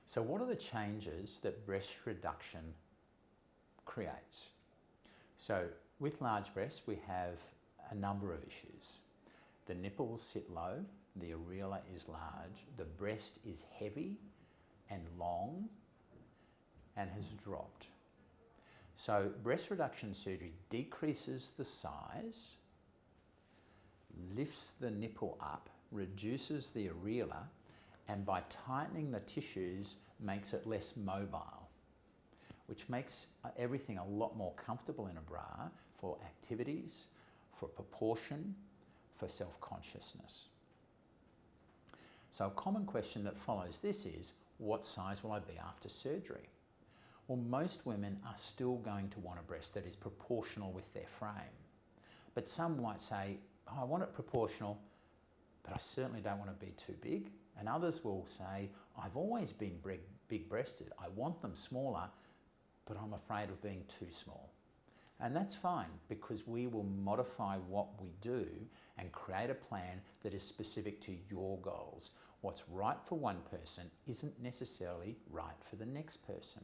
So what are the changes that breast reduction creates? So with large breasts, we have a number of issues. The nipples sit low, the areola is large, the breast is heavy and long and has dropped. So breast reduction surgery decreases the size, lifts the nipple up, reduces the areola, and by tightening the tissues makes it less mobile, which makes everything a lot more comfortable in a bra for activities, for proportion, for self-consciousness. So a common question that follows this is, what size will I be after surgery? Well, most women are still going to want a breast that is proportional with their frame. But some might say, oh, I want it proportional, but I certainly don't want to be too big. And others will say, I've always been big-breasted. I want them smaller, but I'm afraid of being too small. And that's fine, because we will modify what we do and create a plan that is specific to your goals. What's right for one person isn't necessarily right for the next person.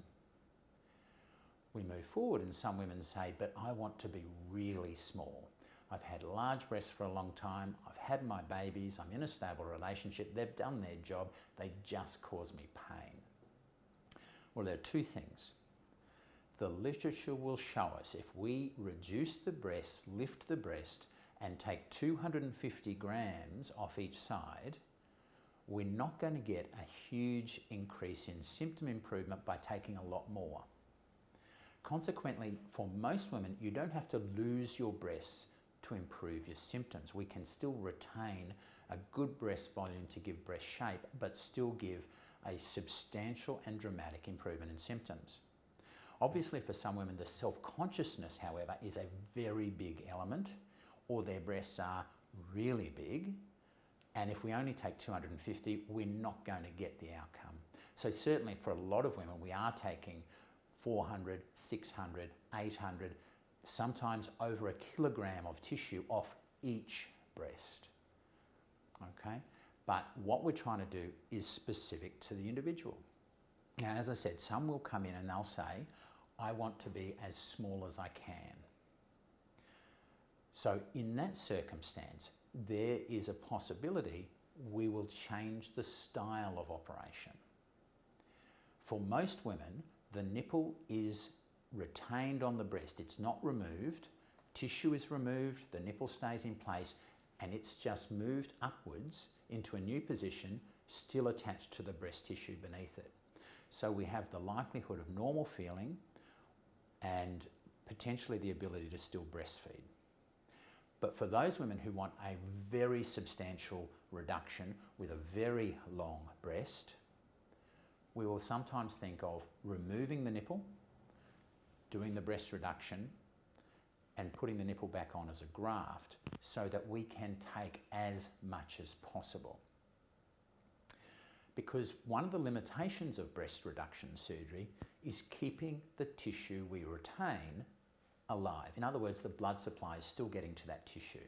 We move forward and some women say, but I want to be really small. I've had large breasts for a long time, I've had my babies, I'm in a stable relationship, they've done their job, they just cause me pain. Well, there are two things. The literature will show us if we reduce the breast, lift the breast, and take 250 grams off each side, we're not going to get a huge increase in symptom improvement by taking a lot more. Consequently, for most women, you don't have to lose your breasts to improve your symptoms. We can still retain a good breast volume to give breast shape, but still give a substantial and dramatic improvement in symptoms. Obviously, for some women, the self-consciousness, however, is a very big element, or their breasts are really big, and if we only take 250, we're not going to get the outcome. So certainly for a lot of women, we are taking 400, 600, 800, sometimes over a kilogram of tissue off each breast, okay? But what we're trying to do is specific to the individual. Now, as I said, some will come in and they'll say, I want to be as small as I can. So in that circumstance, there is a possibility we will change the style of operation. For most women, the nipple is retained on the breast. It's not removed. Tissue is removed, the nipple stays in place, and it's just moved upwards into a new position, still attached to the breast tissue beneath it. So we have the likelihood of normal feeling and potentially the ability to still breastfeed. But for those women who want a very substantial reduction with a very long breast, we will sometimes think of removing the nipple, doing the breast reduction, and putting the nipple back on as a graft so that we can take as much as possible. Because one of the limitations of breast reduction surgery is keeping the tissue we retain alive. In other words, the blood supply is still getting to that tissue.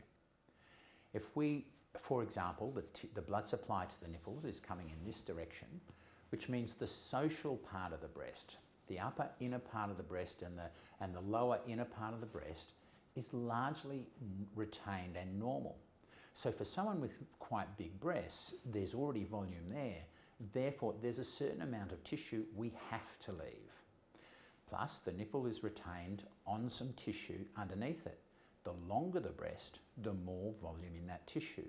If we, for example, the blood supply to the nipples is coming in this direction, which means the social part of the breast, the upper inner part of the breast and the lower inner part of the breast is largely retained and normal. So for someone with quite big breasts, there's already volume there. Therefore, there's a certain amount of tissue we have to leave. Plus, the nipple is retained on some tissue underneath it. The longer the breast, the more volume in that tissue.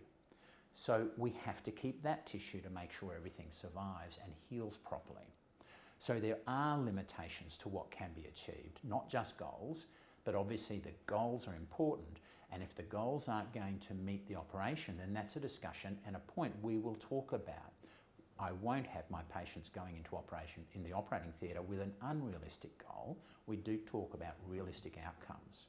So we have to keep that tissue to make sure everything survives and heals properly. So there are limitations to what can be achieved, not just goals, but obviously the goals are important. And if the goals aren't going to meet the operation, then that's a discussion and a point we will talk about. I won't have my patients going into operation in the operating theatre with an unrealistic goal. We do talk about realistic outcomes.